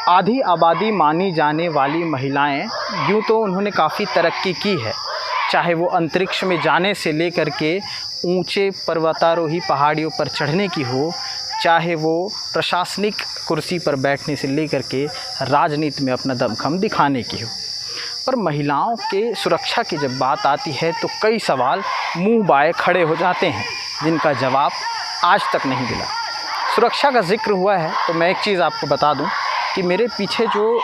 आधी आबादी मानी जाने वाली महिलाएं, यूँ तो उन्होंने काफ़ी तरक्की की है, चाहे वो अंतरिक्ष में जाने से लेकर के ऊंचे पर्वतारोही पहाड़ियों पर चढ़ने की हो, चाहे वो प्रशासनिक कुर्सी पर बैठने से लेकर के राजनीति में अपना दमखम दिखाने की हो। पर महिलाओं के सुरक्षा की जब बात आती है तो कई सवाल मुंह बाए खड़े हो जाते हैं, जिनका जवाब आज तक नहीं मिला। सुरक्षा का जिक्र हुआ है तो मैं एक चीज़ आपको बता दूं कि मेरे पीछे जो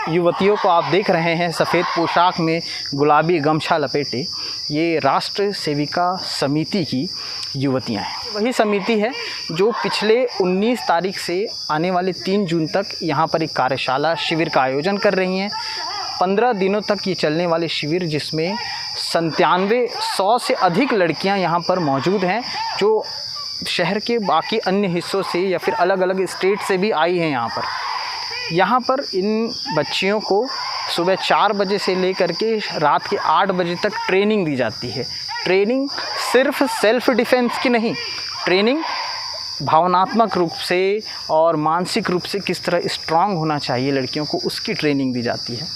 युवतियों को आप देख रहे हैं सफ़ेद पोशाक में गुलाबी गमछा लपेटे, ये राष्ट्र सेविका समिति की युवतियां हैं। वही समिति है जो पिछले 19 तारीख से आने वाले 3 जून तक यहाँ पर एक कार्यशाला शिविर का आयोजन कर रही हैं। 15 दिनों तक ये चलने वाले शिविर, जिसमें 9700 से अधिक लड़कियां यहाँ पर मौजूद हैं, जो शहर के बाकी अन्य हिस्सों से या फिर अलग अलग स्टेट से भी आई हैं। यहाँ पर इन बच्चियों को सुबह 4 बजे से लेकर के रात के 8 बजे तक ट्रेनिंग दी जाती है। ट्रेनिंग सिर्फ सेल्फ़ डिफेंस की नहीं, ट्रेनिंग भावनात्मक रूप से और मानसिक रूप से किस तरह स्ट्रांग होना चाहिए लड़कियों को, उसकी ट्रेनिंग दी जाती है।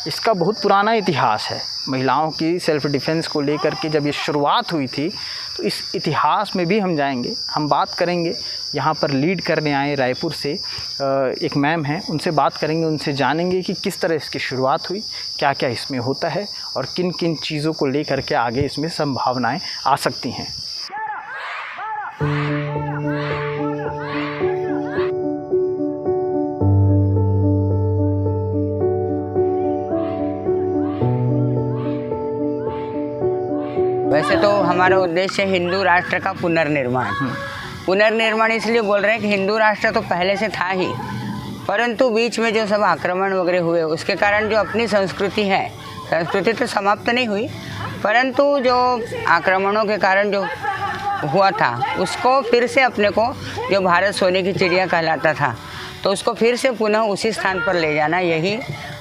इसका बहुत पुराना इतिहास है। महिलाओं की सेल्फ़ डिफेंस को लेकर के जब ये शुरुआत हुई थी तो इस इतिहास में भी हम जाएंगे। हम बात करेंगे, यहाँ पर लीड करने आए रायपुर से एक मैम हैं, उनसे बात करेंगे, उनसे जानेंगे कि किस तरह इसकी शुरुआत हुई, क्या क्या इसमें होता है और किन किन चीज़ों को लेकर के आगे इसमें संभावनाएं आ सकती हैं। वैसे तो हमारा उद्देश्य है हिंदू राष्ट्र का पुनर्निर्माण। पुनर्निर्माण इसलिए बोल रहे हैं कि हिंदू राष्ट्र तो पहले से था ही, परंतु बीच में जो सब आक्रमण वगैरह हुए उसके कारण जो अपनी संस्कृति है, संस्कृति तो समाप्त नहीं हुई, परंतु जो आक्रमणों के कारण जो हुआ था उसको फिर से अपने को, जो भारत सोने की चिड़िया कहलाता था, तो उसको फिर से पुनः उसी स्थान पर ले जाना, यही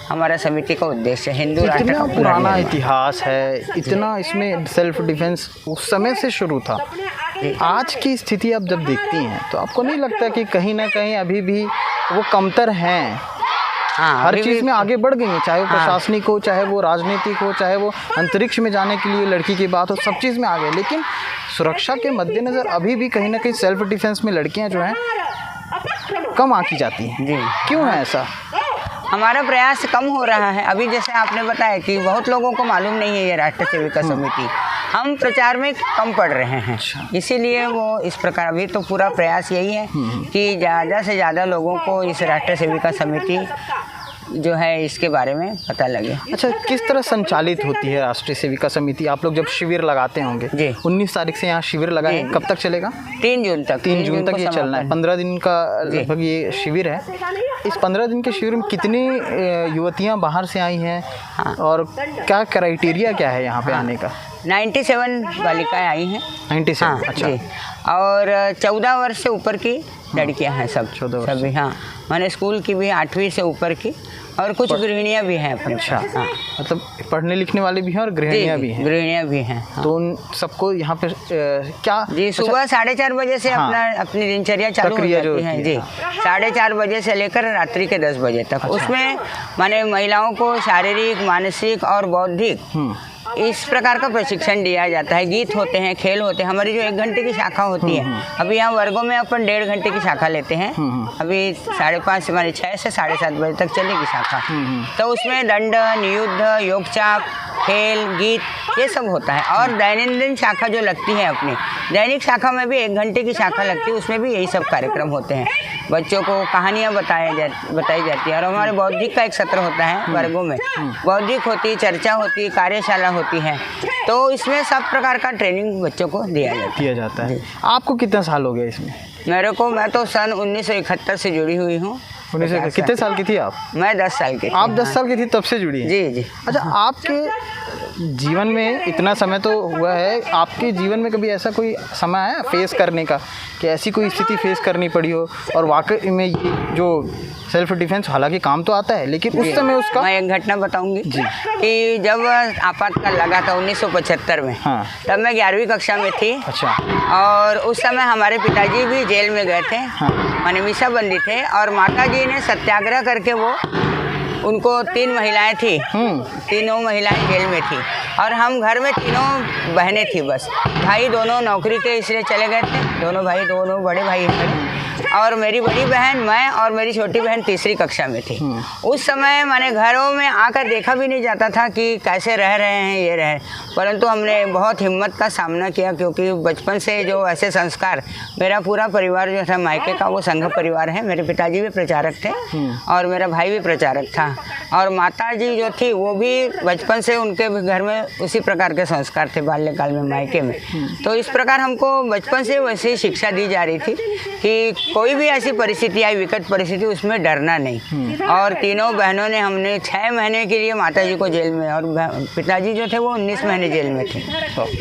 हमारा समिति का उद्देश्य है। हिंदू राष्ट्र का पुराना इतिहास है, इतना इसमें सेल्फ डिफेंस उस समय से शुरू था। आज की स्थिति आप जब देखती हैं तो आपको नहीं लगता कि कहीं ना कहीं अभी भी वो कमतर हैं? हाँ, हर चीज़ में आगे बढ़ गई हैं, चाहे वो प्रशासनिक हो, चाहे वो राजनीतिक हो, चाहे वो अंतरिक्ष में जाने के लिए लड़की की बात हो, सब चीज़ में आ गए। लेकिन सुरक्षा के मद्देनज़र अभी भी कहीं ना कहीं सेल्फ डिफेंस में लड़कियाँ जो हैं कम आंकी जाती हैं। जी, क्यों है ऐसा? हमारा प्रयास कम हो रहा है। अभी जैसे आपने बताया कि बहुत लोगों को मालूम नहीं है ये राष्ट्र सेविका समिति, हम प्रचार में कम पड़ रहे हैं, इसीलिए वो इस प्रकार। अभी तो पूरा प्रयास यही है कि ज़्यादा से ज़्यादा लोगों को इस राष्ट्र सेविका समिति जो है इसके बारे में पता लगे। अच्छा, किस तरह संचालित होती है राष्ट्रीय सेविका समिति? आप लोग जब शिविर लगाते होंगे जी, 19 तारीख से यहाँ शिविर लगाए, कब तक चलेगा? 3 जून तक। 3 जून तक ये चलना है। 15 दिन का लगभग ये शिविर है। इस 15 दिन के शिविर में कितनी युवतियाँ बाहर से आई हैं? हाँ। और क्या क्राइटेरिया क्या है यहाँ पे आने का? 97 बालिकाएँ आई हैं। 97, हाँ, अच्छा। और 14 वर्ष से ऊपर की लड़कियां हैं सब, 14 सभी। हाँ, मैंने स्कूल की भी 8वीं से ऊपर की, और कुछ गृहिणियाँ भी हैं अपने। अच्छा, हाँ, मतलब पढ़ने लिखने वाले भी हैं और गृहिणियाँ भी हैं। गृहिणियाँ भी हैं। हाँ। तो उन सबको यहाँ पे क्या जी, सुबह 4:30 बजे से अपनी दिनचर्या चालू हो जाती है। जी, 4:30 बजे से लेकर रात्रि के 10 बजे तक। उसमें माने महिलाओं को शारीरिक, मानसिक और बौद्धिक इस प्रकार का प्रशिक्षण दिया जाता है। गीत होते हैं, खेल होते हैं। हमारी जो 1 घंटे की शाखा होती है, अभी यहाँ वर्गों में अपन 1.5 घंटे की शाखा लेते हैं। अभी 5:30 हमारी 6 से 7:30 बजे तक चलेगी शाखा। तो उसमें दंडन, युद्ध, योगचाप, खेल, गीत, ये सब होता है। और दैनंदिन शाखा जो लगती है अपनी, दैनिक शाखा में भी 1 घंटे की शाखा लगती है, उसमें भी यही सब कार्यक्रम होते हैं। बच्चों को कहानियाँ बताई जाती है। और हमारे बौद्धिक का एक सत्र होता है वर्गों में, बौद्धिक होती, चर्चा होती, कार्यशाला होती है। तो इसमें सब प्रकार का ट्रेनिंग बच्चों को दिया जाता है। आपको कितना साल हो गया इसमें? मैं तो सन 1971 से जुड़ी हुई हूँ। कितने साल की थी आप? मैं 10 साल की। आप 10 साल की थी तब से जुड़ी हैं? जी जी। अच्छा, आपके जीवन में इतना समय तो हुआ है, आपके जीवन में कभी ऐसा कोई समय है फेस करने का कि ऐसी कोई स्थिति फेस करनी पड़ी हो और वाकई में ये जो सेल्फ डिफेंस हालांकि काम तो आता है लेकिन उस समय उसका? मैं एक घटना बताऊंगी कि जब आपातकाल लगा था 1975 में, हाँ। तब मैं 11वीं कक्षा में थी। अच्छा। और उस समय हमारे पिताजी भी जेल में गए थे, हाँ। माने मीसाबंदी थे, और माता जी ने सत्याग्रह करके वो उनको 3 महिलाएं थी, तीनों महिलाएं जेल में थी और हम घर में तीनों बहनें थी बस। भाई दोनों नौकरी के इसलिए चले गए थे, दोनों भाई, दोनों बड़े भाई हैं मेरे, और मेरी बड़ी बहन, मैं और मेरी छोटी बहन तीसरी कक्षा में थी। उस समय माने घरों में आकर देखा भी नहीं जाता था कि कैसे रह रहे हैं ये रहे, परंतु हमने बहुत हिम्मत का सामना किया क्योंकि बचपन से जो ऐसे संस्कार, मेरा पूरा परिवार जो था मायके का वो संघ परिवार है। मेरे पिताजी भी प्रचारक थे और मेरा भाई भी प्रचारक था, और माता जी जो थी वो भी बचपन से उनके भी घर में उसी प्रकार के संस्कार थे बाल्यकाल में मायके में। तो इस प्रकार हमको बचपन से वैसी शिक्षा दी जा रही थी कि कोई भी ऐसी परिस्थिति आई, विकट परिस्थिति, उसमें डरना नहीं। और तीनों बहनों ने, हमने 6 महीने के लिए माता जी को जेल में, और पिताजी जो थे वो 19 महीने जेल में थे,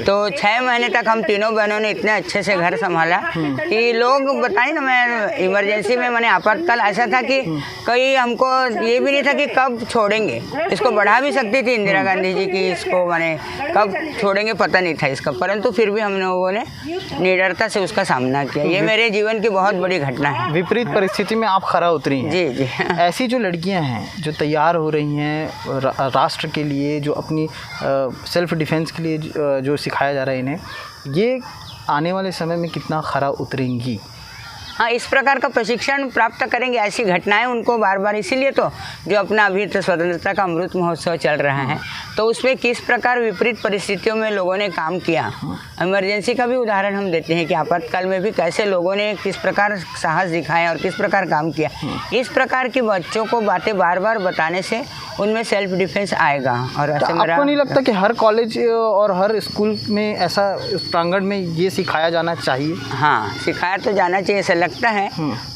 तो 6 महीने तक हम तीनों बहनों ने इतने अच्छे से घर संभाला कि लोग बताए ना, मैं इमरजेंसी में, मैंने आपातकाल ऐसा था कि कोई हमको ये भी नहीं था कि कब छोड़ेंगे, इसको बढ़ा भी सकती थी इंदिरा गांधी जी की, इसको मैंने कब छोड़ेंगे पता नहीं था इसका, परंतु फिर भी हम लोगों ने निडरता से उसका सामना किया। ये मेरे जीवन की बहुत बड़ी घटना है। विपरीत परिस्थिति में आप खरा उतरी हैं। जी जी। ऐसी जो लड़कियां हैं जो तैयार हो रही हैं राष्ट्र के लिए, जो अपनी सेल्फ डिफेंस के लिए जो सिखाया जा रहा है इन्हें, ये आने वाले समय में कितना खरा उतरेंगी? हाँ, इस प्रकार का प्रशिक्षण प्राप्त करेंगे, ऐसी घटनाएं उनको बार बार, इसीलिए तो जो अपना अभी तो स्वतंत्रता का अमृत महोत्सव चल रहा है, तो उसमें किस प्रकार विपरीत परिस्थितियों में लोगों ने काम किया, इमरजेंसी का भी उदाहरण हम देते हैं कि आपातकाल में भी कैसे लोगों ने किस प्रकार साहस दिखाया और किस प्रकार काम किया। इस प्रकार की बच्चों को बातें बार बार बताने से उनमें सेल्फ डिफेंस आएगा। और तो आपको नहीं लगता कि हर कॉलेज और हर स्कूल में ऐसा, उस प्रांगण में ये सिखाया जाना चाहिए? हाँ, सिखाया तो जाना चाहिए ऐसा लगता है,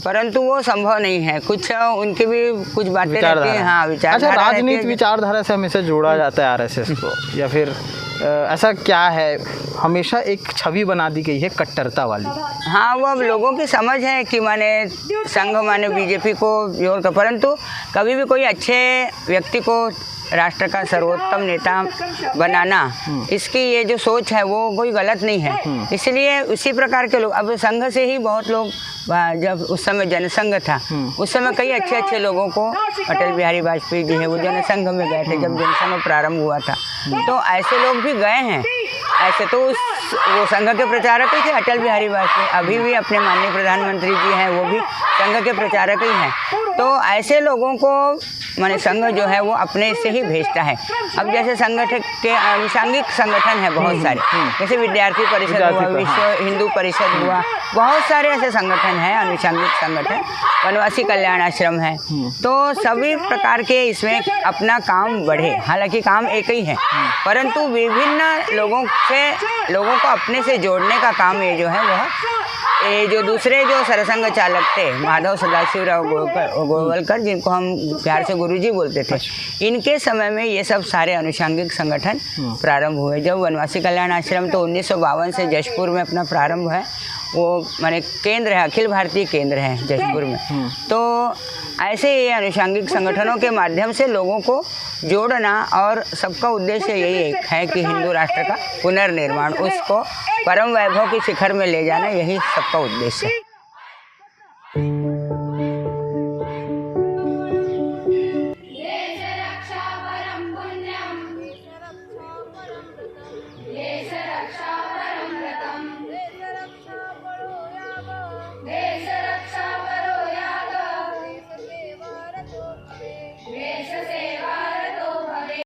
परंतु वो संभव नहीं है। कुछ उनके भी कुछ बातें रहती हैं। हाँ, विचारधारा। अच्छा, राजनीति विचारधारा से हमेशा जोड़ा जाता है आरएसएस को, या फिर ऐसा क्या है, हमेशा एक छवि बना दी गई है कट्टरता वाली? हाँ, वो अब लोगों की समझ है कि माने संघ माने बीजेपी को जोड़ कर, परंतु कभी भी कोई अच्छे व्यक्ति को राष्ट्र का सर्वोत्तम नेता बनाना, इसकी ये जो सोच है वो कोई गलत नहीं है। इसलिए उसी प्रकार के लोग, अब संघ से ही बहुत लोग, जब उस समय जनसंघ था उस समय कई अच्छे अच्छे लोगों को, अटल बिहारी वाजपेयी जी है वो जनसंघ में गए थे जब जनसंघ प्रारंभ हुआ था, तो ऐसे लोग भी गए हैं। ऐसे तो वो संघ के प्रचारक ही थे अटल बिहारी वाजपेयी, अभी भी अपने माननीय प्रधानमंत्री जी हैं वो भी संघ के प्रचारक ही हैं। तो ऐसे लोगों को माने संघ जो है वो अपने से ही भेजता है। अब जैसे संगठन के अनुषांगिक संगठन है बहुत सारे, जैसे विद्यार्थी परिषद हुआ, विश्व हिंदू परिषद हुआ, बहुत सारे ऐसे संगठन हैं अनुषांगिक संगठन, वनवासी कल्याण आश्रम है, तो सभी प्रकार के इसमें अपना काम बढ़े। हालांकि काम एक ही है, परंतु विभिन्न लोगों को अपने से जोड़ने का काम ये जो है वह, ये जो दूसरे जो सरसंघ चालक थे, माधव सदाशिवराव गोवलकर, जिनको हम प्यार से गुरुजी बोलते थे, इनके समय में ये सब सारे अनुषांगिक संगठन प्रारंभ हुए। जब वनवासी कल्याण आश्रम तो 1952 से जशपुर में अपना प्रारंभ है, वो माने केंद्र है, अखिल भारतीय केंद्र है जशपुर में। तो ऐसे ये अनुषांगिक संगठनों के माध्यम से लोगों को जोड़ना, और सबका उद्देश्य यही एक है कि हिंदू राष्ट्र का पुनर्निर्माण, उसको परम वैभव की शिखर में ले जाना, यही सबका उद्देश्य है।